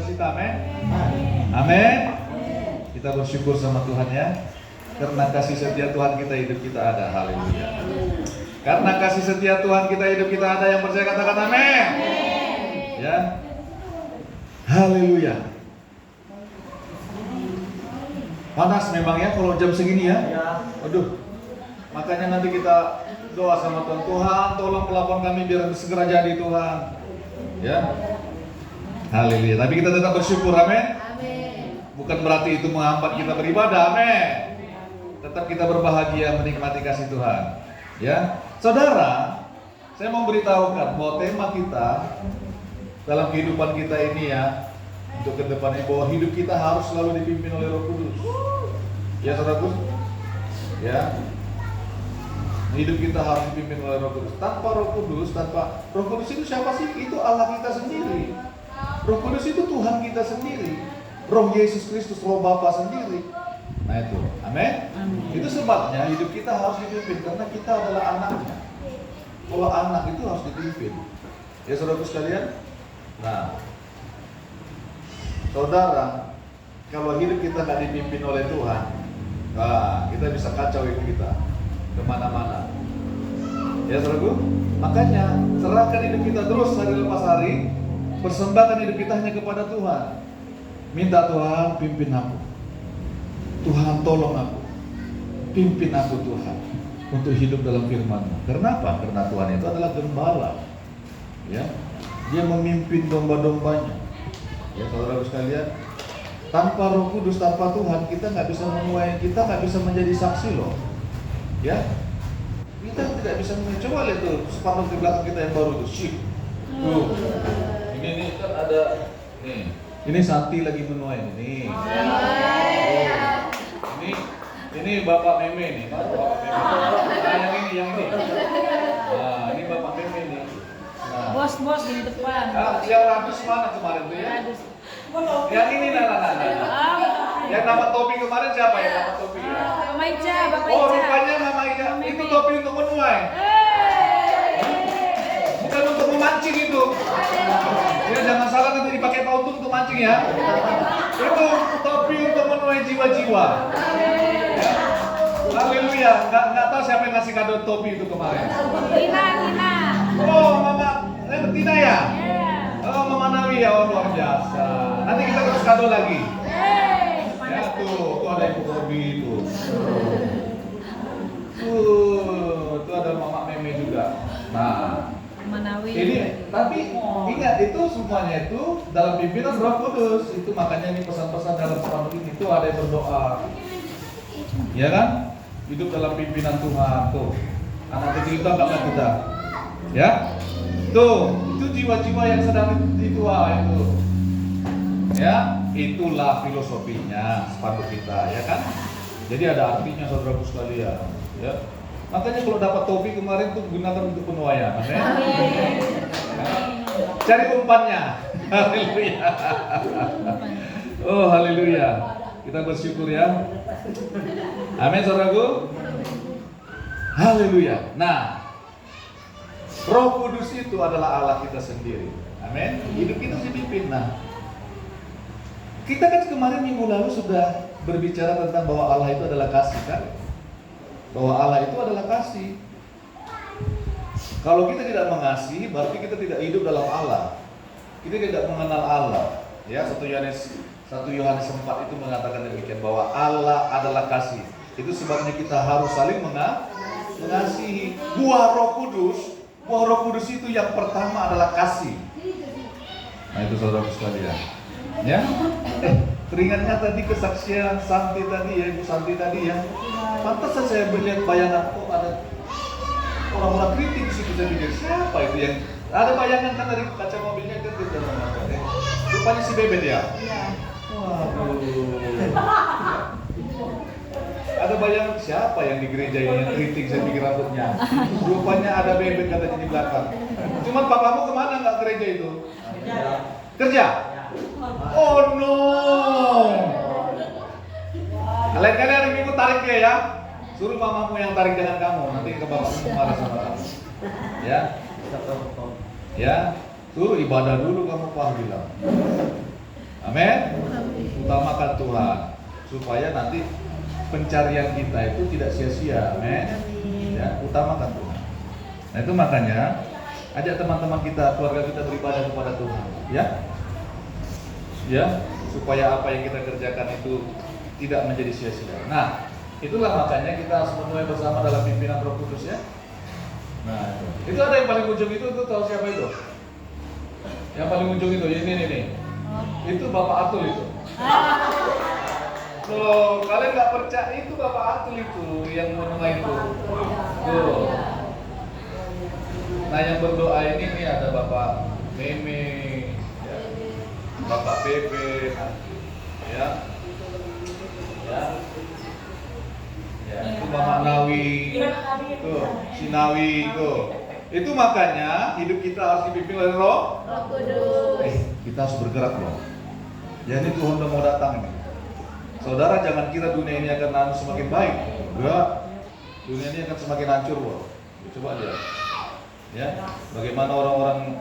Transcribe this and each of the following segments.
sukacita. Amin. Amin. Kita bersyukur sama Tuhan ya. Karena kasih setia Tuhan kita hidup kita ada. Haleluya. Karena kasih setia Tuhan kita hidup kita ada, yang percaya katakan amin. Ya. Haleluya. Panas memang ya kalau jam segini ya. Aduh. Makanya nanti kita doa sama Tuhan. Tuhan, tolong pelapon kami biar segera jadi Tuhan. Ya. Haleluya. Tapi kita tetap bersyukur, amin. Bukan berarti itu menghambat kita beribadah, amin. Tetap kita berbahagia menikmati kasih Tuhan. Ya. Saudara, saya mau beritahukan bahwa tema kita dalam kehidupan kita ini ya, untuk ke depan ini, bahwa hidup kita harus selalu dipimpin oleh Roh Kudus. Ya, saudaraku. Ya. Hidup kita harus dipimpin oleh Roh Kudus. Tanpa Roh Kudus itu siapa sih? Itu Allah kita sendiri. Roh Kudus itu Tuhan kita sendiri. Roh Yesus Kristus, Roh Bapa sendiri. Nah itu, amin. Itu sebabnya hidup kita harus dipimpin karena kita adalah anaknya. Kalau anak itu harus dipimpin. Ya saudaraku sekalian. Nah, saudara, kalau hidup kita nggak dipimpin oleh Tuhan, nah, kita bisa kacau hidup kita kemana-mana. Ya saudaraku, makanya serahkan hidup kita terus hari lepas hari, persembahkan hidup kita hanya kepada Tuhan. Minta Tuhan pimpin aku. Tuhan tolong aku. Pimpin aku Tuhan untuk hidup dalam firman-Mu. Karena apa? Karena Tuhan itu adalah gembala. Ya. Dia memimpin domba-dombanya. Ya saudara sekalian, tanpa Roh Kudus, tanpa Tuhan, kita nggak bisa menuai, kita nggak bisa menjadi saksi loh. Ya, kita tidak bisa menuai. Coba lihat tuh spanduk di belakang kita yang baru tuh, ship. Tuh, ini kan ada nih. Ini Santi lagi menuai nih. Ini Bapak Meme nih, Bapak Meme. Nah, yang ini. Nah, ini Bapak Meme nih. Nah. Bos di depan. Yang Radus mana kemarin tuh ya? Yang ini nah. Yang dapat topi kemarin siapa yang dapat topi? Mama Ica, Bapak Oh, Ica. rupanya Mama Ica. Itu topi untuk menuai. Bukan untuk memancing itu. Ya jangan salah nanti dipakai pautung untuk mancing ya. Itu topi untuk menuai jiwa-jiwa. Ya. Haleluya. Nggak tahu siapa yang ngasih kado topi itu kemarin. Tina. Oh, Mama Tina ya? Oh, Mama Nawi ya, oh, luar biasa. Nanti kita terus kado lagi. Ya tuh ada Ibu Robi itu. Tuh ada Mama Meme juga. Nah, Manawi. ini tapi ingat itu semuanya itu dalam pimpinan Roh Kudus. Itu makanya ini pesan-pesan dalam spanduk ini itu ada yang berdoa. Ya kan? Hidup dalam pimpinan Tuhan tuh. Anak kecil itu enggak kita. Ya? Tuh, itu jiwa-jiwa yang sedang dituai itu. Ya, itulah filosofinya spanduk kita, ya kan? Jadi ada artinya saudaraku sekalian, ya. Makanya kalau dapat topi kemarin tuh gunakan untuk penuaian, amin. Cari umpannya. Haleluya. Oh, haleluya. Kita bersyukur ya. Amin saudaraku. Haleluya. Nah, Roh Kudus itu adalah Allah kita sendiri. Amin. Hidup kita dipimpin. Nah, kita kan kemarin minggu lalu sudah berbicara tentang bahwa Allah itu adalah kasih kan? Bahwa Allah itu adalah kasih. Kalau kita tidak mengasihi, berarti kita tidak hidup dalam Allah. Kita tidak mengenal Allah. Ya, 1 Yohanes 4 itu mengatakan demikian bahwa Allah adalah kasih. Itu sebabnya kita harus saling mengasihi. Buah Roh Kudus itu yang pertama adalah kasih. Nah itu saudara sekalian. Ya. Teringatnya tadi kesaksian Santi tadi ya, Ibu Santi tadi ya. Pantas saya melihat bayangan kok ada orang-orang kritik di situ. Saya pikir siapa itu yang ada bayangan kan dari kaca mobilnya itu rupanya si Bebet ya. Iya. Waduh. Ada bayangan siapa yang di gereja ini yang kritik, saya pikir rambutnya. Rupanya ada Bebet katanya di belakang. Cuman papamu kemana nggak gereja itu? Kerja? Oh no. Lain kali hari Minggu tarik dia ya. Suruh mamamu yang tarik dengan kamu. Nanti ke bapakmu marah sama kamu. Ya. Ya. Suruh ibadah dulu kamu, Pak bilang. Amin. Utamakan Tuhan supaya nanti pencarian kita itu tidak sia-sia. Amin. Ya, utamakan Tuhan. Nah itu makanya ajak teman-teman kita, keluarga kita beribadah kepada Tuhan, ya. Ya, supaya apa yang kita kerjakan itu tidak menjadi sia-sia. Nah, itulah makanya kita harus menuai bersama dalam pimpinan Roh Kudus, ya. Nah, itu ada yang paling ujung itu tahu siapa itu? Yang paling ujung itu, ini. Itu Bapak Atul itu. Kalau kalian nggak percaya, itu Bapak Atul itu yang menuai itu. Tuh. Nah, yang berdoa ini ada Bapak Meme, ya. Bapak Bebe, ya. Itu Bapak Nawi, tuh, si Nawi tuh. Itu makanya hidup kita harus dipimpin oleh Roh Kudus. Kita harus bergerak loh. Ya ini Tuhan udah mau datang ini. Saudara jangan kira dunia ini akan semakin baik. Enggak. Dunia ini akan semakin hancur loh. Coba lihat. Ya, bagaimana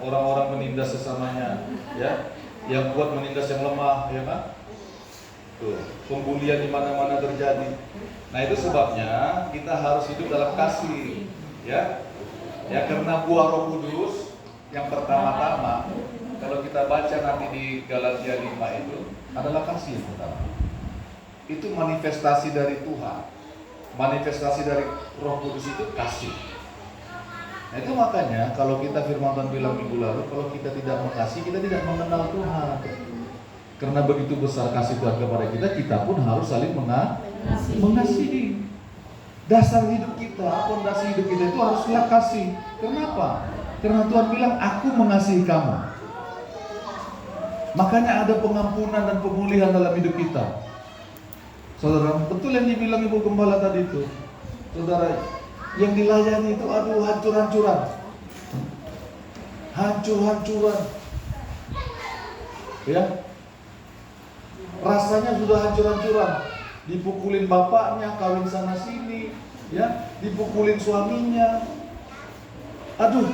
orang-orang menindas sesamanya, ya. Yang kuat menindas yang lemah, ya kan? Tuh, pembulian di mana-mana terjadi. Nah, itu sebabnya kita harus hidup dalam kasih, ya. Ya karena buah Roh Kudus yang pertama-tama kalau kita baca nanti di Galatia 5 itu adalah kasih yang pertama. Itu manifestasi dari Tuhan. Manifestasi dari Roh Kudus itu kasih. Nah, itu makanya kalau kita firman Tuhan bilang minggu lalu, kalau kita tidak mengasihi, kita tidak mengenal Tuhan. Karena begitu besar kasih Tuhan kepada kita, kita pun harus saling mengasihi. Dasar hidup kita, fondasi hidup kita itu haruslah kasih. Kenapa? Karena Tuhan bilang, aku mengasihi kamu. Makanya ada pengampunan dan pemulihan dalam hidup kita. Saudara, betul yang dibilang Ibu Gembala tadi itu. Saudara, yang dilayani itu aduh hancur-hancuran. Hancur-hancuran. Ya. Rasanya sudah hancur-hancuran. Dipukulin bapaknya, kawin sana sini, ya, dipukulin suaminya. Aduh.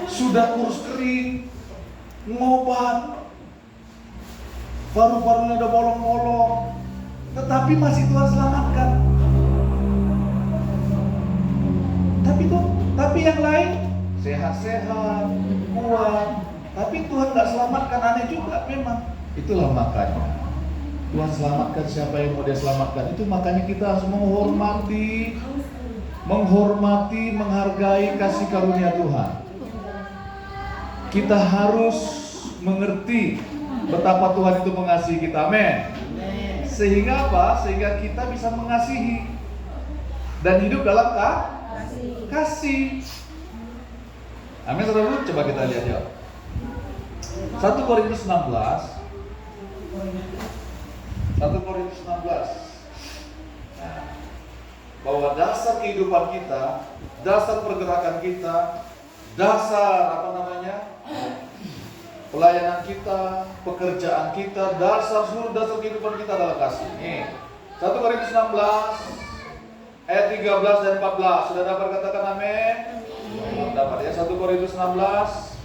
Sudah kurus kering, ngobat. Paru-parunya udah bolong-bolong. Tetapi masih Tuhan selamatkan. Tapi yang lain sehat-sehat, kuat. Tapi Tuhan nggak selamatkan, aneh juga memang. Itulah makanya Tuhan selamatkan siapa yang mau Dia selamatkan. Itu makanya kita harus menghormati, menghargai kasih karunia Tuhan. Kita harus mengerti betapa Tuhan itu mengasihi kita. Amin. Sehingga apa? Sehingga kita bisa mengasihi dan hidup dalam kasih. Amin, saudara. Coba kita lihat ya. 1 Korintus 16. 1 Korintus 16. Nah, bahwa dasar kehidupan kita, dasar pergerakan kita, dasar pelayanan kita, pekerjaan kita, seluruh dasar kehidupan kita adalah kasih. Nih, 1 Korintus 16 ayat 13 dan 14. Sudah dapat katakan amin? Dapat ya. 1 Korintus 16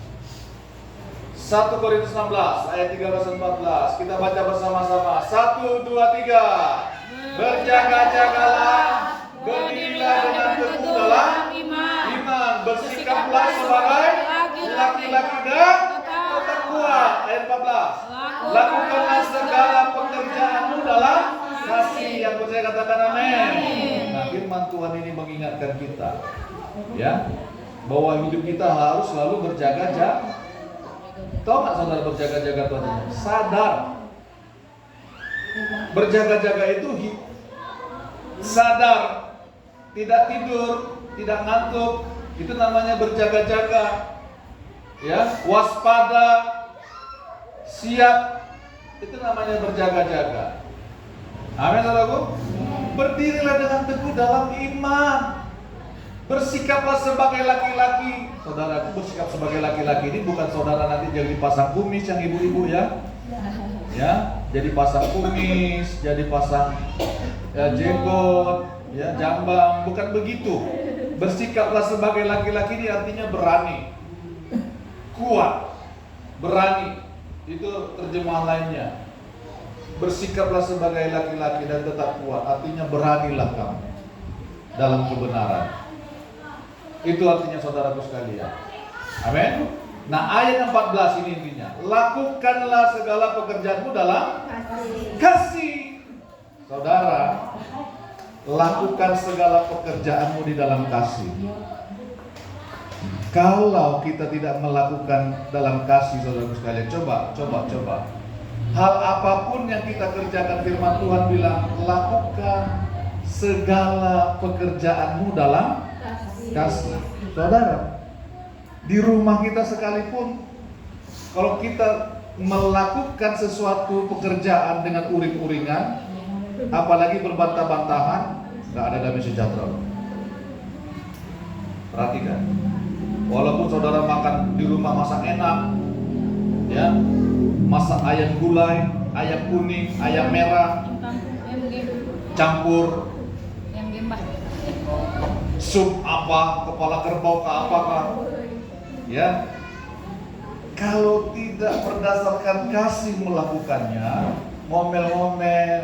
ayat 13 dan 14. Kita baca bersama-sama. 1, 2, 3. Berjaga-jagalah, berdirilah dengan teguh dalam iman, bersikaplah sebagai laki-laki dan tetap kuat. Ayat 14. Lakukanlah segala pekerjaanmu dalam kasih. Yang percaya katakan amin. Nah, firman Tuhan ini mengingatkan kita, ya, bahwa hidup kita harus selalu berjaga-jaga. Tahu nggak saudara berjaga-jaga Tuhan? Sadar. Berjaga-jaga itu sadar, tidak tidur, tidak ngantuk. Itu namanya berjaga-jaga. Ya, waspada, siap. Itu namanya berjaga-jaga. Amin, saudaraku. Berdirilah dengan teguh dalam iman. Bersikaplah sebagai laki-laki. Saudara, bersikap sebagai laki-laki ini bukan saudara nanti jadi pasang kumis yang ibu-ibu ya. Ya, jadi pasang kumis, jadi pasang jenggot, ya, jambang, bukan begitu. Bersikaplah sebagai laki-laki ini artinya berani. Kuat, berani. Itu terjemahan lainnya. Bersikaplah sebagai laki-laki dan tetap kuat. Artinya beranilah kamu dalam kebenaran. Itu artinya saudaraku sekalian. Amin. Nah, ayat 14 ini intinya. Lakukanlah segala pekerjaanmu dalam kasih. Saudara, lakukan segala pekerjaanmu di dalam kasih. Kalau kita tidak melakukan dalam kasih, saudaraku sekalian, coba. Hal apapun yang kita kerjakan, firman Tuhan bilang, lakukan segala pekerjaanmu dalam kasih. Saudara, di rumah kita sekalipun, kalau kita melakukan sesuatu pekerjaan dengan uring-uringan, apalagi berbantah-bantahan, nggak ada damai sejahtera. Perhatikan, walaupun saudara makan di rumah masak enak, ya, masak ayam gulai, ayam kuning, ayam merah, campur sup apa, kepala kerbau ke apakah, ya. Kalau tidak berdasarkan kasih melakukannya, ngomel-ngomel,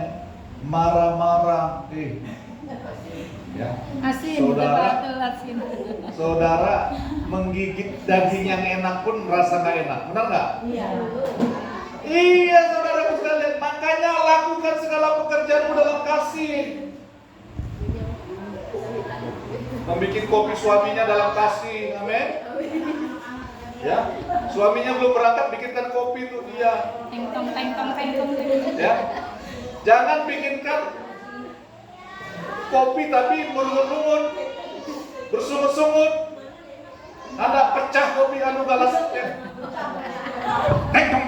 marah-marah, ya. Saudara menggigit daging yang enak pun merasa nggak enak, benar nggak? Iya, saudaraku sekalian. Makanya lakukan segala pekerjaanmu dalam kasih. Membikin kopi suaminya dalam kasih, amin. Ya, suaminya belum berangkat, bikinkan kopi untuk dia. Tengtong. Ya, jangan bikinkan kopi tapi merungut-rungut, bersungut-sungut. Ada pecah kopi anu galasnya. Tengtong.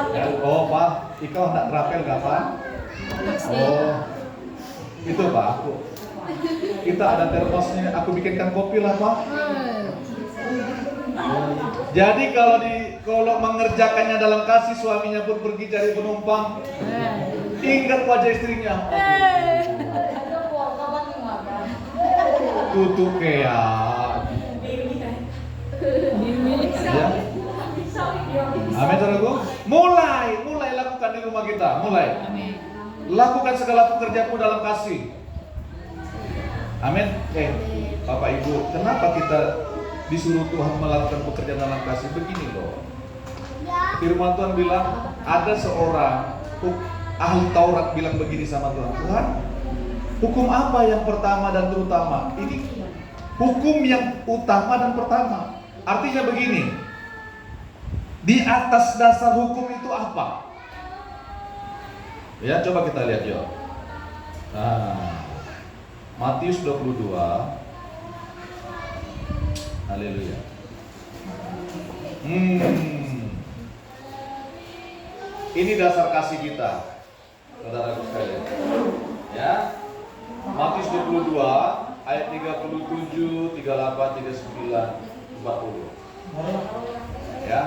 Ya, oh Pak, Ika hendak rapel gak Pak? Oh, itu Pak, kita ada termosnya, aku bikinkan kopi lah Pak. Jadi kalau mengerjakannya dalam kasih, suaminya pun pergi cari penumpang, ingat wajah istrinya. Tutup ya. Ya. Amin, saudaraku. Mulai lakukan di rumah kita. Mulai. Lakukan segala pekerjaanmu dalam kasih. Amin. Bapak Ibu, kenapa kita disuruh Tuhan melakukan pekerjaan dalam kasih? Begini loh. Firman Tuhan bilang, ada seorang ahli Taurat bilang begini sama Tuhan. Tuhan, hukum apa yang pertama dan terutama? Ini hukum yang utama dan pertama. Artinya begini, di atas dasar hukum itu apa? Ya, coba kita lihat yuk. Nah, Matius 22. Haleluya. Ini dasar kasih kita, saudaraku sekalian. Ya, Matius 22 ayat 37, 38, 39, 40. Ya,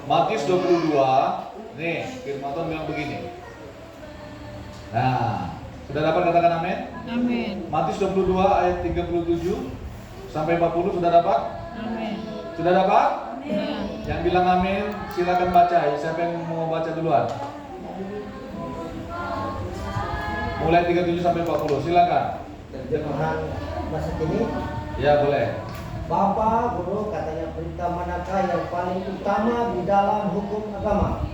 Matius 22. Nih, firman Tuhan bilang begini. Nah, sudah dapat katakan amin? Amin. Matius 22 ayat 37 sampai 40 sudah dapat? Amin. Sudah dapat? Amin. Yang bilang amin, silakan baca. Siapa yang mau baca duluan? Mulai 37 sampai 40, silakan. Terjemahan masa kini. Ya, boleh. Bapak, Guru, katanya perintah manakah yang paling utama di dalam hukum agama?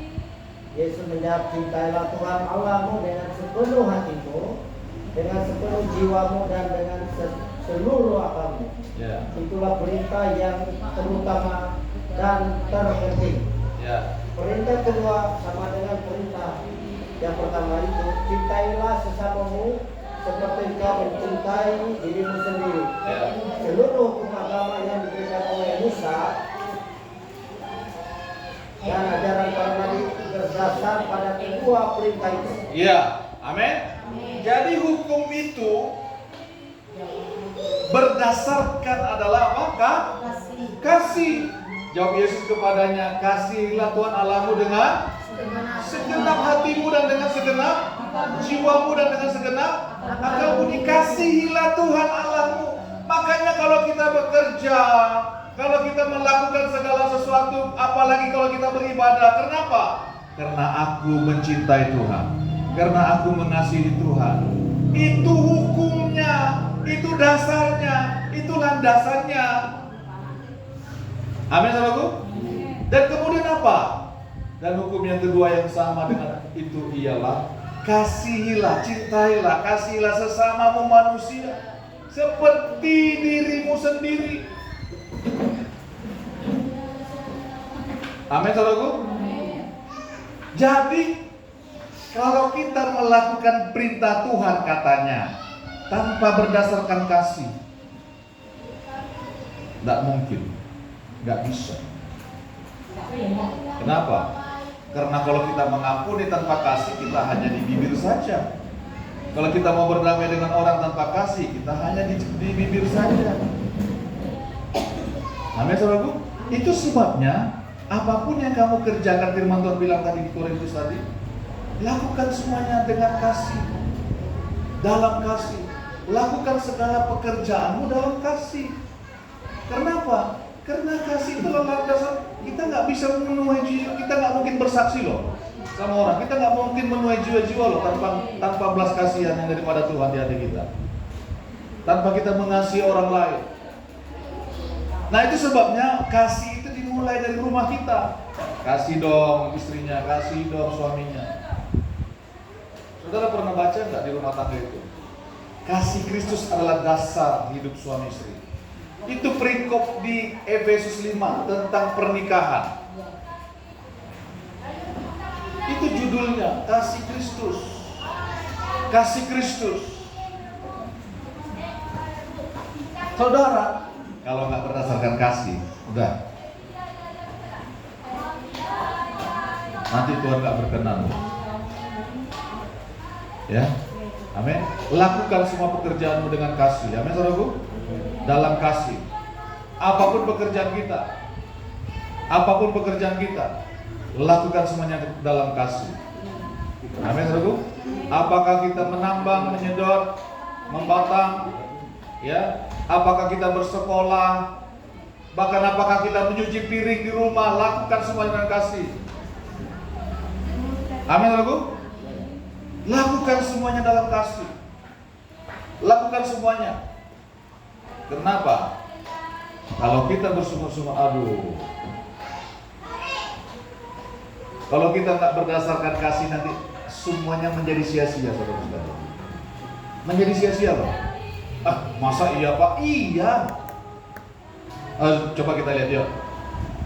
Yesus menjawab, cintailah Tuhan Allahmu dengan sepenuh hatimu, dengan sepenuh jiwamu, dan dengan seluruh akalmu. Ya. Itulah perintah yang terutama dan terpenting. Ya. Perintah kedua sama dengan perintah yang pertama itu, cintailah sesamamu seperti engkau mencintai dirimu sendiri. Ya. Seluruh hukum agama yang diberikan oleh Musa dan ajaran para nabi berdasar pada kedua perintah itu. Iya, amin. Jadi hukum itu berdasarkan adalah apa? Kasih. Jawab Yesus kepadanya, kasihilah Tuhan Allahmu dengan segenap hatimu dan dengan segenap jiwamu dan dengan segenap akalmu. Dikasihilah Tuhan Allahmu. Makanya kalau kita bekerja, kalau kita melakukan segala sesuatu, apalagi kalau kita beribadah. Kenapa? Karena aku mencintai Tuhan, karena aku mengasihi Tuhan. Itu hukumnya, itu dasarnya, itu landasannya. Amin, saudaraku. Dan kemudian apa? Dan hukum yang kedua yang sama dengan itu ialah kasihilah, cintailah, kasihilah sesamamu manusia seperti dirimu sendiri. Amin, saudaraku. Jadi kalau kita melakukan perintah Tuhan katanya tanpa berdasarkan kasih, tidak mungkin, nggak bisa. Kenapa? Karena kalau kita mengampuni tanpa kasih, kita hanya di bibir saja. Kalau kita mau berdamai dengan orang tanpa kasih, kita hanya di bibir saja. Amin, saudaraku. Itu sebabnya apapun yang kamu kerjakan, firman Tuhan bilang tadi di Korintus tadi, lakukan semuanya dengan kasih, dalam kasih. Lakukan segala pekerjaanmu dalam kasih. Kenapa? Karena kasih itu landasan. Kita nggak bisa memenuhi jiwa, kita nggak mungkin bersaksi loh sama orang. Kita nggak mungkin memenuhi jiwa-jiwa loh tanpa belas kasihan yang daripada Tuhan di hati kita. Tanpa kita mengasihi orang lain. Nah, itu sebabnya kasih itu dimulai dari rumah kita. Kasih dong istrinya, kasih dong suaminya. Saudara pernah baca nggak di rumah tangga itu? Kasih Kristus adalah dasar hidup suami istri. Itu perikop di Efesus 5 tentang pernikahan. Itu judulnya, kasih Kristus. Kasih Kristus. Saudara, kalau nggak berdasarkan kasih, udah. Nanti Tuhan nggak berkenan. Ya, amin. Lakukan semua pekerjaanmu dengan kasih. Amin, saudaraku. Dalam kasih. Apapun pekerjaan kita, lakukan semuanya dalam kasih. Amin, saudaraku. Apakah kita menambang, menyedot, membatang, ya? Apakah kita bersekolah, bahkan apakah kita mencuci piring di rumah, lakukan semuanya dengan kasih. Amin, saudaraku. Lakukan semuanya dalam kasih. Lakukan semuanya. Kenapa? Kalau kita bersungguh-sungguh, kalau kita nggak berdasarkan kasih, nanti semuanya menjadi sia-sia, saudara-saudara. Menjadi sia-sia loh. Masa iya Pak? Iya. Coba kita lihat yuk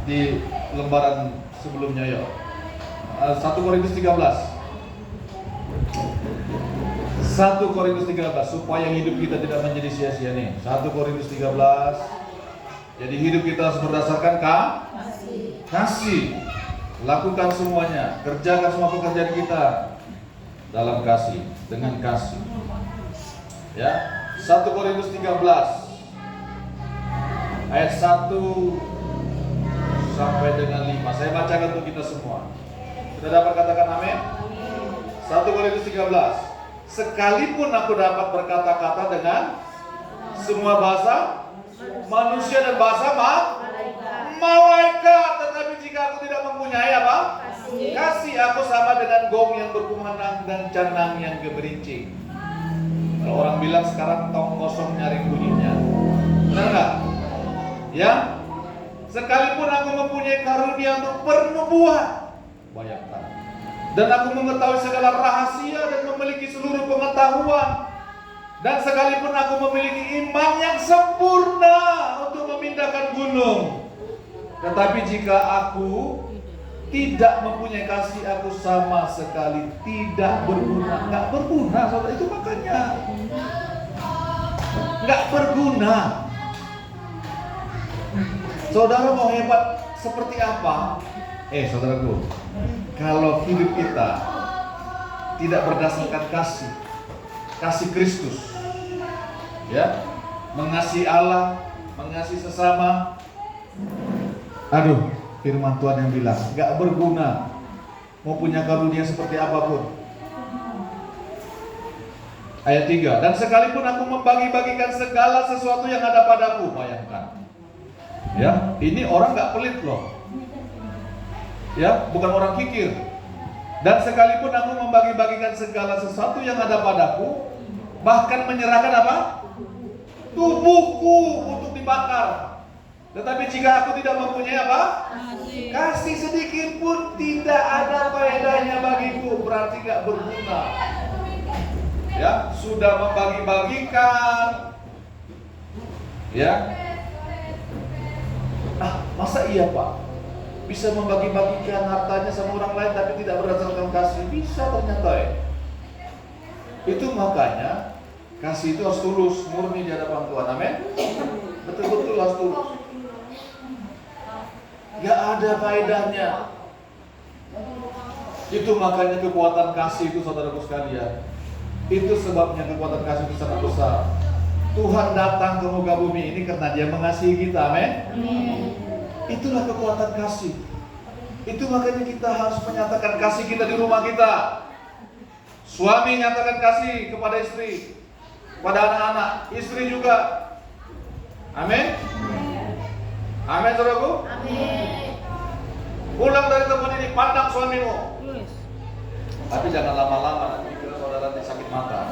di lembaran sebelumnya yuk. 1 Korintus 13. 1 Korintus 13, supaya hidup kita tidak menjadi sia-sia nih. 1 Korintus 13. Jadi hidup kita harus berdasarkan kasih. Lakukan semuanya, kerjakan semua pekerjaan kita dalam kasih, dengan kasih. Ya, 1 Korintus 13 ayat 1 sampai dengan 5. Saya bacakan untuk kita semua. Sudah dapat katakan amin? 1 Korintus 13. Sekalipun aku dapat berkata-kata dengan semua bahasa manusia dan bahasa malaikat, tetapi jika aku tidak mempunyai apa? Kasih, aku sama dengan gong yang berkumandang dan canang yang gemerincing. Kalau orang bilang sekarang tong kosong nyaring bunyinya. Benar nggak? Ya. Sekalipun aku mempunyai karunia untuk pernubuatan, bayangkan. Dan aku mengetahui segala rahasia dan memiliki seluruh pengetahuan. Dan sekalipun aku memiliki iman yang sempurna untuk memindahkan gunung, tetapi jika aku tidak mempunyai kasih, aku sama sekali tidak berguna. Nggak berguna, saudara. Itu makanya nggak berguna. Saudara mau hebat seperti apa? Saudaraku, kalau hidup kita tidak berdasarkan kasih Kristus, ya, mengasihi Allah, mengasihi sesama, firman Tuhan yang bilang nggak berguna. Mau punya karunia seperti apapun. Ayat 3. Dan sekalipun aku membagi-bagikan segala sesuatu yang ada padaku, bayangkan. Ya, ini orang nggak pelit loh. Ya, bukan orang kikir. Dan sekalipun aku membagi-bagikan segala sesuatu yang ada padaku, bahkan menyerahkan apa? Tubuhku untuk dibakar. Tetapi jika aku tidak mempunyai apa? Kasih sedikit pun tidak ada faedahnya bagiku, berarti gak berguna. Ya, sudah membagi-bagikan. Ya. Masa iya Pak? Bisa membagi-bagikan hartanya sama orang lain tapi tidak berdasarkan kasih? Bisa ternyata ya. Itu makanya kasih itu harus tulus, murni di hadapan Tuhan. Amin. Betul-betul harus tulus. Gak ada faedahnya. Itu makanya kekuatan kasih itu, saudaraku sekalian. Itu sebabnya kekuatan kasih itu sangat besar. Tuhan datang ke muka bumi ini karena Dia mengasihi kita, amin. Itulah kekuatan kasih. Itu makanya kita harus menyatakan kasih kita di rumah kita. Suami nyatakan kasih kepada istri, pada anak-anak, istri juga. Amin. Amin, saudaraku. Amin. Pulang dari tempat ini, pandang suamimu. Yes. Tapi jangan lama-lama, nanti kira saudara nanti sakit mata.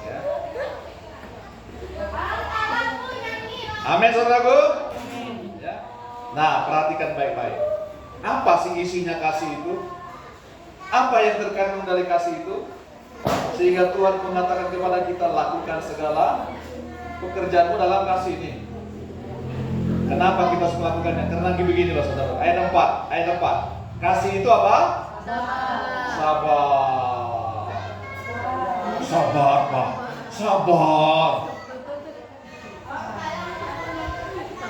Ya. Amin, saudaraku. Ya. Nah, perhatikan baik-baik. Apa sih isinya kasih itu? Apa yang terkandung dari kasih itu? Sehingga Tuhan mengatakan kepada kita, lakukan segala pekerjaanmu dalam kasih ini. Kenapa kita harus melakukannya? Karena begini loh saudara. Ayat 4. Kasih itu apa? Sabar. Sabar Pak. Sabar.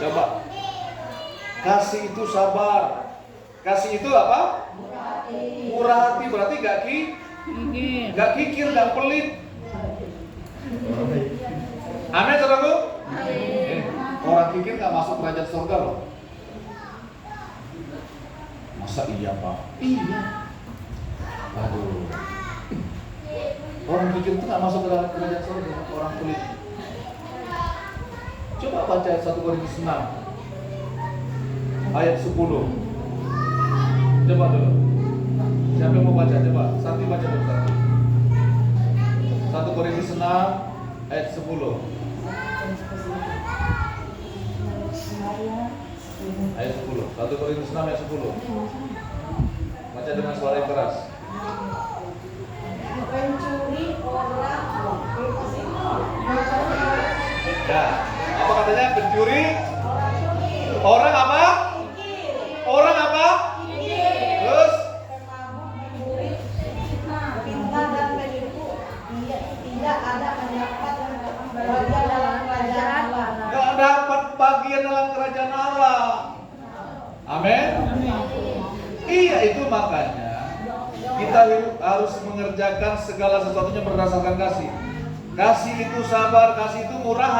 Coba. Kasih itu sabar. Kasih itu apa? Murah hati. Berarti gak kikir, gak pelit. Amin saudaraku? Orang kikir gak masuk kerajaan surga loh. Masa iya Pak? Iya. Aduh. Orang kikir itu gak masuk ke dalam kerajaan surga. Orang pelit. Coba baca 1 Korintus 6 ayat 10. Coba dulu. Siapa yang mau baca? Coba. Santi baca dulu. 1 Korintus 6 ayat 10. Ayat 10. 1 Korintus 6 ayat 10. Baca dengan suara yang keras. Pencuri orang Ya, apa katanya? Pencuri orang apa? Orang apa? Terus pintar dan penipu, tidak ada mendapat bagian dalam kerajaan Allah. gak dapat bagian dalam kerajaan Allah. Amin. Iya, itu makanya kita harus mengerjakan segala sesuatunya berdasarkan kasih. Kasih itu sabar, kasih itu murah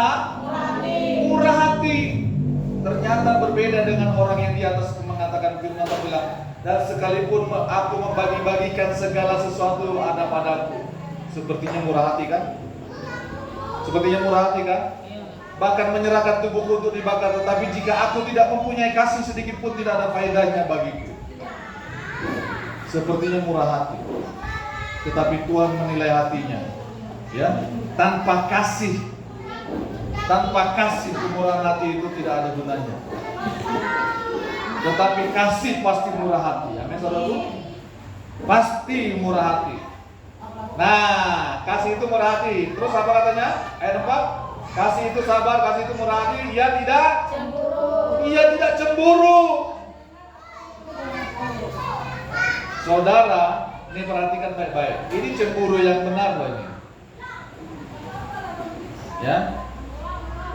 hati. Ternyata berbeda dengan orang yang di atas mengatakan firman Allah bilang, dan sekalipun aku membagi-bagikan segala sesuatu ada padaku. Sepertinya murah hati kan? Sepertinya murah hati kan? Bahkan menyerahkan tubuhku untuk dibakar. Tetapi jika aku tidak mempunyai kasih sedikit pun tidak ada faedahnya bagiku. Sepertinya murah hati, tetapi Tuhan menilai hatinya. Ya, tanpa kasih kemurahan hati itu tidak ada gunanya. Tetapi kasih pasti murah hati. Amin, saudaraku. Pasti murah hati. Nah, kasih itu murah hati. Terus apa katanya? Ayat 4. Kasih itu sabar, kasih itu murah hati. Ia tidak cemburu. Saudara, ini perhatikan baik-baik. Ini cemburu yang benar loh ini. Ya.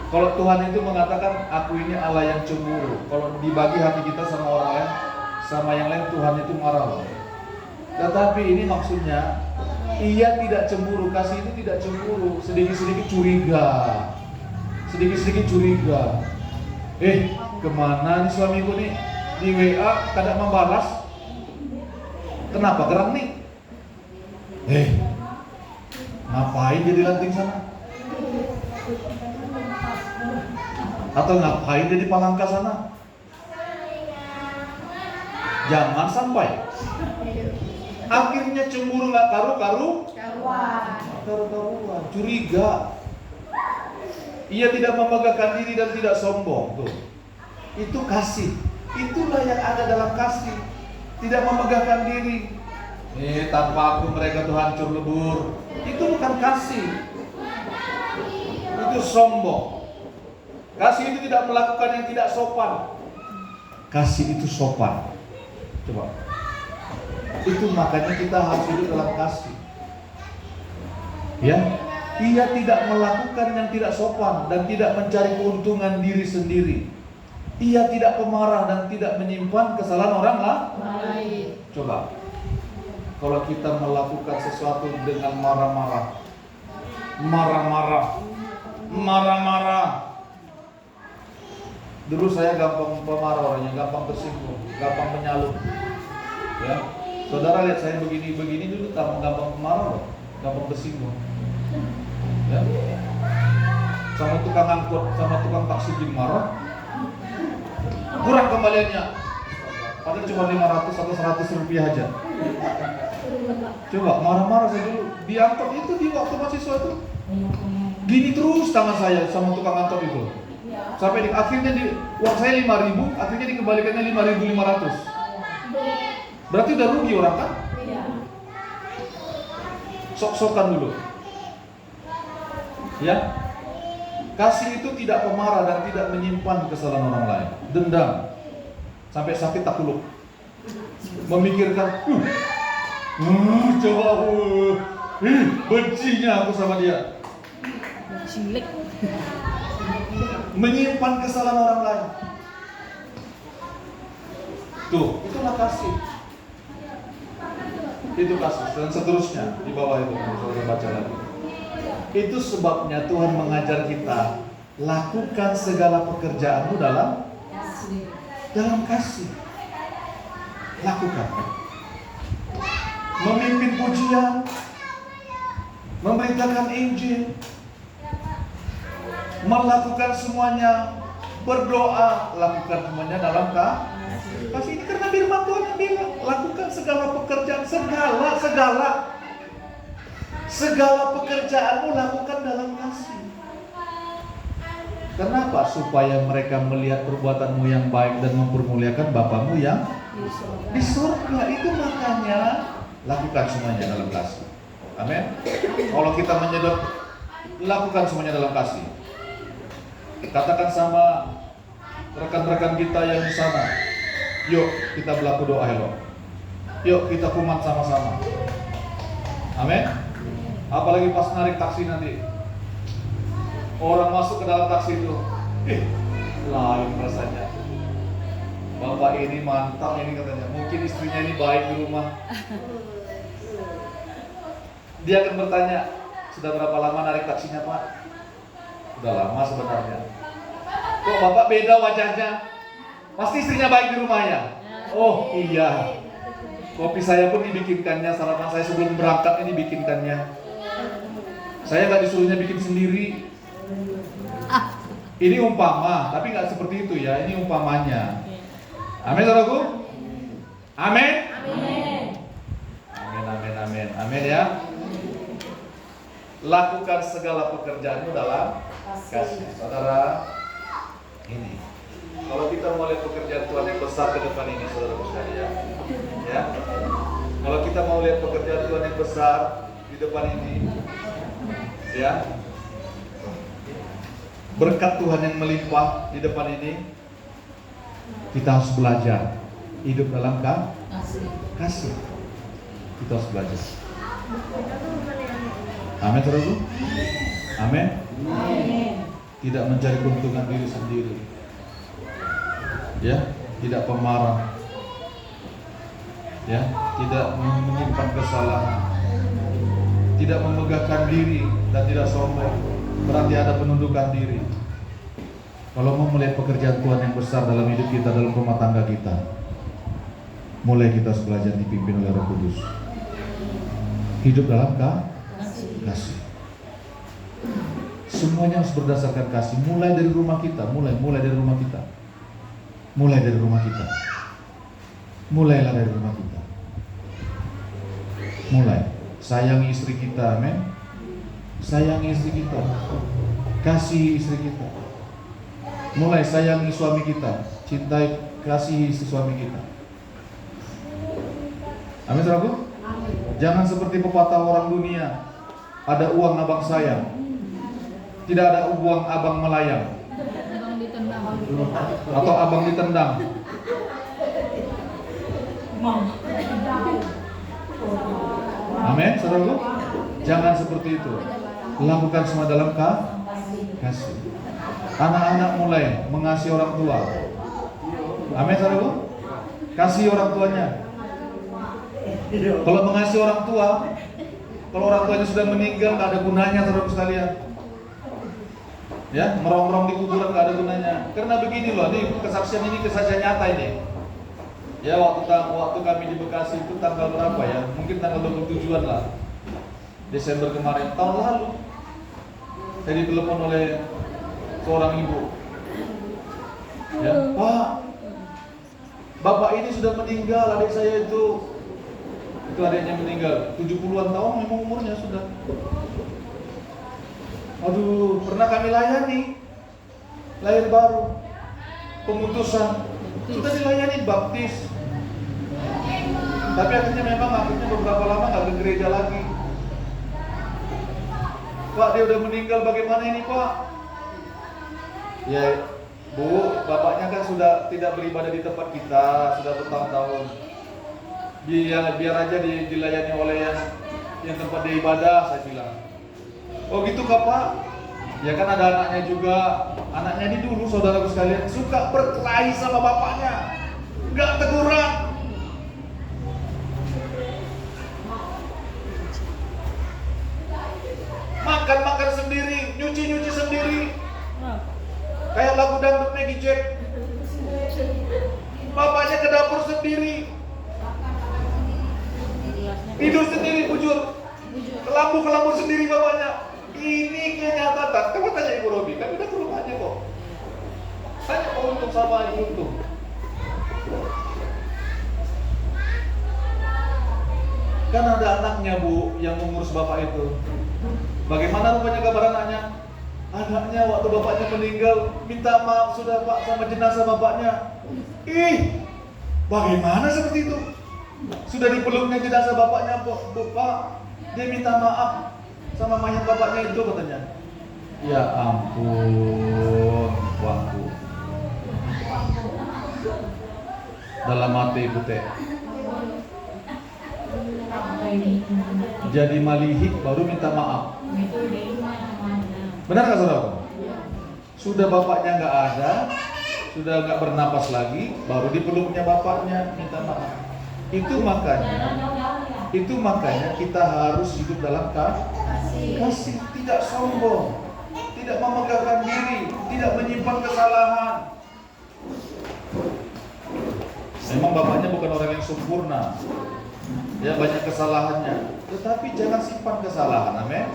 Kalau Tuhan itu mengatakan aku ini Allah yang cemburu. Kalau dibagi hati kita sama orang lain, sama yang lain, Tuhan itu marah loh. Tetapi ini maksudnya Ia tidak cemburu. Kasih itu tidak cemburu. Sedikit-sedikit curiga. Sedikit-sedikit curiga. Kemana nih suamiku nih? Di WA kadang membalas. Kenapa geram nih? Ngapain jadi lanting sana? Atau ngapain dia di Palangka sana? Jangan sampai akhirnya cemburu, nggak karu-karuan, curiga. Ia tidak membanggakan diri dan tidak sombong. Tuh, itu kasih. Itulah yang ada dalam kasih. Tidak memegahkan diri. Tanpa aku mereka tuh hancur lebur. Itu bukan kasih. Itu sombong. Kasih itu tidak melakukan yang tidak sopan. Kasih itu sopan. Coba. Itu makanya kita harus hidup dalam kasih. Ya, ia tidak melakukan yang tidak sopan dan tidak mencari keuntungan diri sendiri. Ia tidak pemarah dan tidak menyimpan kesalahan orang lain. Coba, kalau kita melakukan sesuatu dengan marah-marah, dulu saya gampang pemarah orangnya, gampang tersinggung, gampang menyalur. Ya, saudara lihat saya begini dulu gampang pemarah loh, gampang tersinggung. Ya, sama tukang angkut, sama tukang taksi jin marah, kurang kembaliannya, padahal cuma 500 atau 100 rupiah aja. Coba marah-marah saya dulu di angkot itu, di waktu mahasiswa itu gini terus tangan saya sama tukang angkot itu, sampai akhirnya uang saya 5.000, akhirnya dikembalikannya 5.500. Berarti udah rugi orang kan? Sok-sokan dulu. Ya, kasih itu tidak pemarah dan tidak menyimpan kesalahan orang lain. Dendam sampai sakit tak kuluk, memikirkan bencinya aku sama dia. Cilik. Menyimpan kesalahan orang lain. Tuh, itulah kasih. Itu kasih dan seterusnya di bawah itu, saudara baca lagi. Itu sebabnya Tuhan mengajar kita, lakukan segala pekerjaanmu dalam kasih. Lakukan. Memimpin pujian, memberitakan Injil, melakukan semuanya, berdoa, lakukan semuanya dalam kasih. Ini karena firman Tuhan yang bilang, lakukan segala pekerjaan, segala pekerjaanmu lakukan dalam kasih. Kenapa? Supaya mereka melihat perbuatanmu yang baik dan mempermuliakan Bapamu yang di surga. Itu makanya lakukan semuanya dalam kasih. Amin. Kalau kita menyedot, lakukan semuanya dalam kasih. Katakan sama rekan-rekan kita yang di sana, yuk kita berlaku doa hello. Yuk kita kumat sama-sama. Amin. Apalagi pas narik taksi nanti, orang masuk ke dalam taksi itu, lain rasanya. Bapak ini mantap ini katanya. Mungkin istrinya ini baik di rumah. Dia akan bertanya, sudah berapa lama narik taksinya Pak? Sudah lama sebenarnya. Kok Bapak beda wajahnya? Pasti istrinya baik di rumahnya. Oh iya. Kopi saya pun dibikinkannya, sarapan saya sebelum berangkat ini bikinkannya. Saya nggak disuruhnya bikin sendiri. Ini umpama, tapi nggak seperti itu ya. Ini umpamanya. Amin, saudaraku. Amin. Amin ya. Lakukan segala pekerjaanmu dalam kasih. Saudara, ini. Kalau kita mau lihat pekerjaan Tuhan yang besar ke depan ini, saudara sekalian, ya. Kalau kita mau lihat pekerjaan Tuhan yang besar di depan ini, ya, berkat Tuhan yang melimpah di depan ini, kita harus belajar hidup dalam kasih. Kita harus belajar. Amin, saudaraku. Amin. Tidak mencari keuntungan diri sendiri. Ya, tidak pemarah. Ya, tidak menyimpan kesalahan. Tidak memegahkan diri dan tidak sombong. Berarti ada penundukan diri. Kalau mau melihat pekerjaan Tuhan yang besar dalam hidup kita, dalam rumah tangga kita, mulai kita harus belajar dipimpin oleh Roh Kudus. Hidup dalam kasih. semuanya harus berdasarkan kasih. Mulai dari rumah kita, mulai dari rumah kita. Mulai dari rumah kita. Mulailah dari rumah kita. Mulai. Sayangi istri kita, amin. Sayangi istri kita. Kasih istri kita. Mulai sayangi suami kita. Cintai, kasihi istri suami kita. Amin, saudaraku. Jangan seperti pepatah orang dunia. Ada uang abang sayang, tidak ada uang abang melayang. Abang ditendang. Atau abang ditendang. Amin, saudaraku. Jangan seperti itu. Lakukan semua dalam kasih. Anak-anak mulai mengasihi orang tua. Amin, saudaraku. Kasih orang tuanya. Kalau mengasihi orang tua, kalau orang tuanya sudah meninggal, nggak ada gunanya, saudara sekalian. Ya, merongrong di kuburan nggak ada gunanya. Karena begini loh, ini kesaksian nyata ini. Ya, waktu kami di Bekasi itu tanggal berapa ya? Mungkin tanggal 27-an lah. Desember kemarin, tahun lalu. Saya ditelepon oleh seorang ibu. Ya, Pak, bapak ini sudah meninggal, adik saya itu adiknya meninggal, 70-an tahun memang umurnya sudah. Aduh, pernah kami layani, lahir baru, pemutusan, sudah dilayani baptis. Tapi akhirnya beberapa lama nggak ke gereja lagi. Pak, dia udah meninggal, bagaimana ini Pak? Ya Bu, bapaknya kan sudah tidak beribadah di tempat kita, sudah bertahun-tahun. Biar aja dilayani oleh yang tempat dia ibadah, saya bilang. Oh gitu kak Pak? Ya kan ada anaknya juga. Anaknya ini dulu, saudaraku sekalian, suka berkelahi sama bapaknya, nggak teguran. Makan sendiri, nyuci sendiri. Kayak lagu dangdut Maggie Jack. Bapaknya ke dapur sendiri. Tidur sendiri, bujur. Kelambu sendiri bapaknya. Ini kenyataan. Coba tanya Ibu Robi, kan udah ke rumahnya kok. Tanya Pak Untung sama Ibu Untung. Kan ada anaknya Bu yang mengurus bapak itu. Bagaimana rupanya kabar anaknya? Anaknya waktu bapaknya meninggal minta maaf sudah Pak sama jenazah bapaknya. Ih, bagaimana seperti itu? Sudah dipeluknya jenazah bapaknya Pak, dia minta maaf sama mayat bapaknya itu katanya. Ya ampun, Tuanku. Dalam hati ibu teh. Jadi malihi baru minta maaf. Benar nggak saudara? Sudah bapaknya nggak ada, sudah nggak bernapas lagi, baru dipeluknya bapaknya minta maaf. Itu makanya kita harus hidup dalam kasih, tidak sombong, tidak memegahkan diri, tidak menyimpan kesalahan. Memang bapaknya bukan orang yang sempurna, ya banyak kesalahannya, tetapi jangan simpan kesalahan, amin.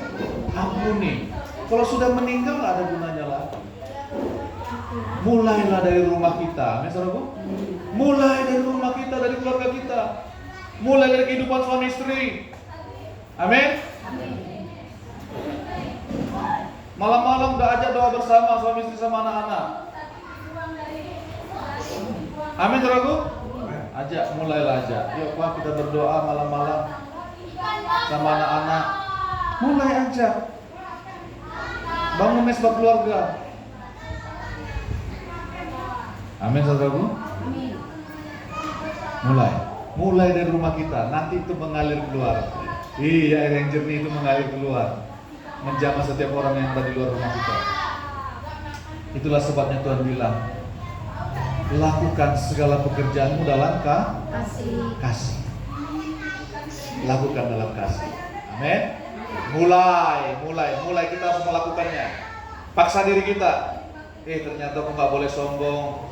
Ampuni. Kalau sudah meninggal nggak ada gunanya lagi. Mulailah dari rumah kita, amin saudaraku. Mulai dari rumah kita, dari keluarga kita. Mulai dari kehidupan suami istri. Amin. Malam-malam udah ajak doa bersama suami istri sama anak-anak. Amin saudaraku. Ajak, mulailah ajak. Yuk Pak, kita berdoa malam-malam sama anak-anak. Mulai ajak. Bangun mesbah keluarga. Amin saudaraku. Mulai dari rumah kita, nanti itu mengalir keluar. Iya, air yang jernih itu mengalir keluar, menjamah setiap orang yang ada di luar rumah kita. Itulah sebabnya Tuhan bilang, lakukan segala pekerjaanmu dalam kasih. Lakukan dalam kasih. Amin. Mulai kita harus melakukannya. Paksa diri kita. Ternyata aku nggak boleh sombong.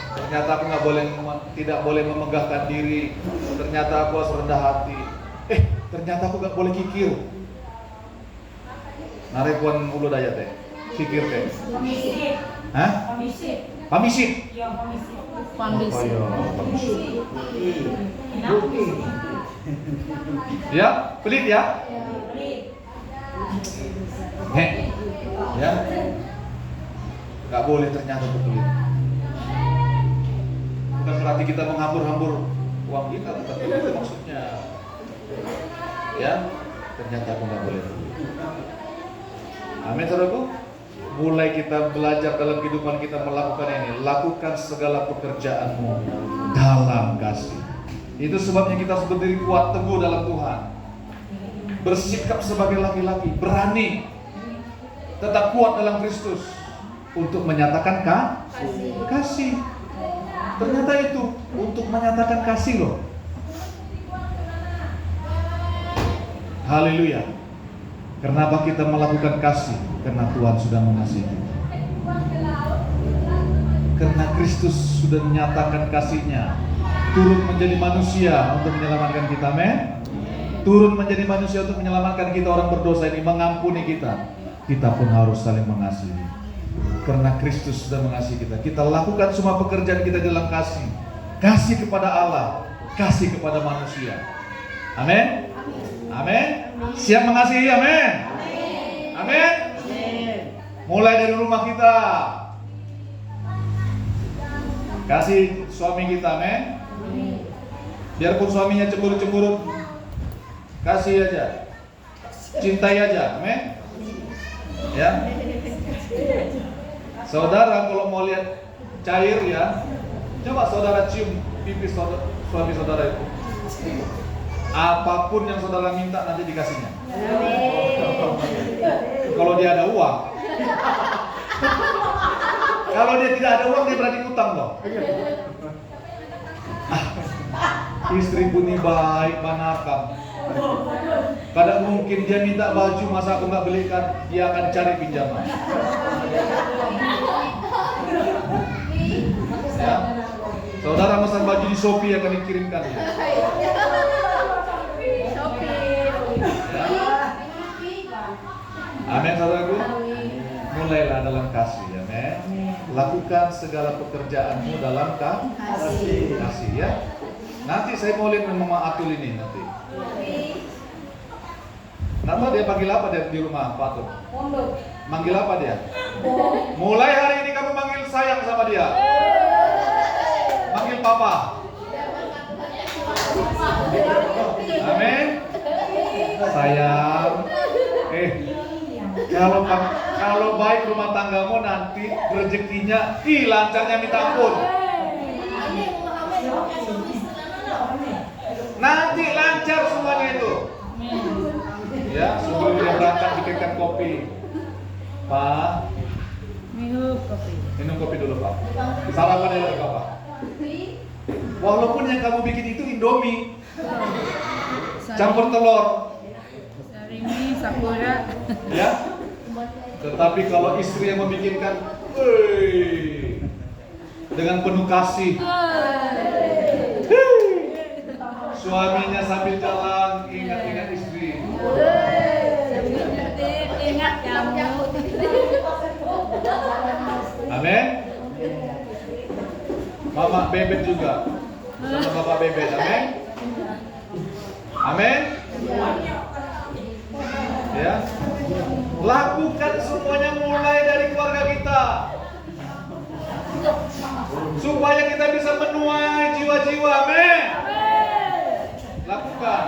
Ternyata aku tidak boleh memegahkan diri. Ternyata aku harus rendah hati. Ternyata aku nggak boleh kikir. Narekuan ulu daya teh. Pikir deh. Pamisip. Hah? Pamisip. Pamisip. Ya, pamisip. Pamisip. Ya, pelit ya. Pelit. Heh. Ya. Gak boleh ternyata pelit. Bukan berarti kita menghambur-hambur uang kita, tapi itu maksudnya. Ya, ternyata aku nggak boleh. Amin, saudaraku. Mulai kita belajar dalam kehidupan kita melakukan ini, lakukan segala pekerjaanmu dalam kasih. Itu sebabnya kita harus berdiri kuat teguh dalam Tuhan. Bersikap sebagai laki-laki, berani, tetap kuat dalam Kristus untuk menyatakan kasih. Ternyata itu untuk menyatakan kasih loh. Haleluya. Kenapa kita melakukan kasih? Karena Tuhan sudah mengasihi kita. Karena Kristus sudah menyatakan kasih-Nya, turun menjadi manusia untuk menyelamatkan kita, men. Turun menjadi manusia untuk menyelamatkan kita orang berdosa ini, mengampuni kita. Kita pun harus saling mengasihi. Karena Kristus sudah mengasihi kita. Kita lakukan semua pekerjaan kita dalam kasih. Kasih kepada Allah, kasih kepada manusia. Amin. Amin. Siap mengasihi, amin. Amin. Mulai dari rumah kita. Kasih suami kita, amin. Biarpun suaminya cemburu-cemburu, kasih aja. Cintai aja, amin. Ya. Saudara kalau mau lihat cair ya, coba saudara cium pipi suami saudara itu. Apapun yang saudara minta nanti dikasihnya. Kalau dia ada uang. Kalau dia tidak ada uang, dia berarti utang loh. Istriku nih baik, banakam. Kadang mungkin dia minta baju, masa aku nggak belikan, dia akan cari pinjaman. Ya. Saudara pesan baju di Shopee akan dikirimkan. Ya. Amin, saudaraku. Mulailah dalam kasih, amin. Lakukan segala pekerjaanmu dalam kasih, ya. Nanti saya mau lihat Mama Atul ini nanti. Nanti dia panggil apa dia di rumah Pak Atul? Manggil apa dia? Mulai hari ini kamu manggil sayang sama dia. Manggil Papa. Amin. Sayang. Kalau baik rumah tanggamu nanti rezekinya lancarnya minta ampun. Nanti lancar semuanya itu. Ya, sebelum dia berangkat bikinkan kopi. Pak, minum kopi dulu, Pak. Sarapan dulu, Pak. Walaupun yang kamu bikin itu Indomie, campur telur. Ini sakura. Ya. Tetapi kalau istri yang membikinkan, dengan penuh kasih. Suaminya sambil jalan ingat-ingat istri. Ingat kamu. Amin. Mama Bebet juga sama Bapak Bebet. Amin. Amin. Ya. Lakukan semuanya mulai dari keluarga kita. Supaya kita bisa menuai jiwa-jiwa. Amin. Lakukan.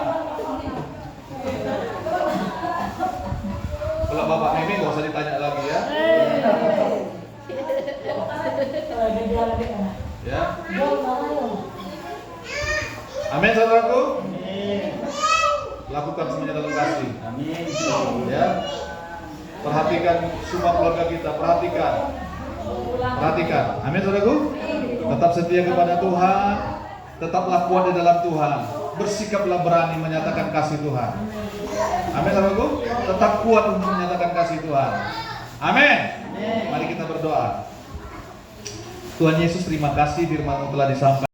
Kalau Bapak Mimi nggak usah ditanya lagi ya. Ya. Amin, saudaraku. Lakukan semuanya dalam kasih. Amin. Ya. Perhatikan semua keluarga kita. Perhatikan. Amin, saudaraku. Tetap setia kepada Tuhan. Tetaplah kuat di dalam Tuhan. Bersikaplah berani menyatakan kasih Tuhan. Amin, saudaraku. Tetap kuat untuk menyatakan kasih Tuhan. Amin. Mari kita berdoa. Tuhan Yesus, terima kasih firman-Mu telah disampaikan.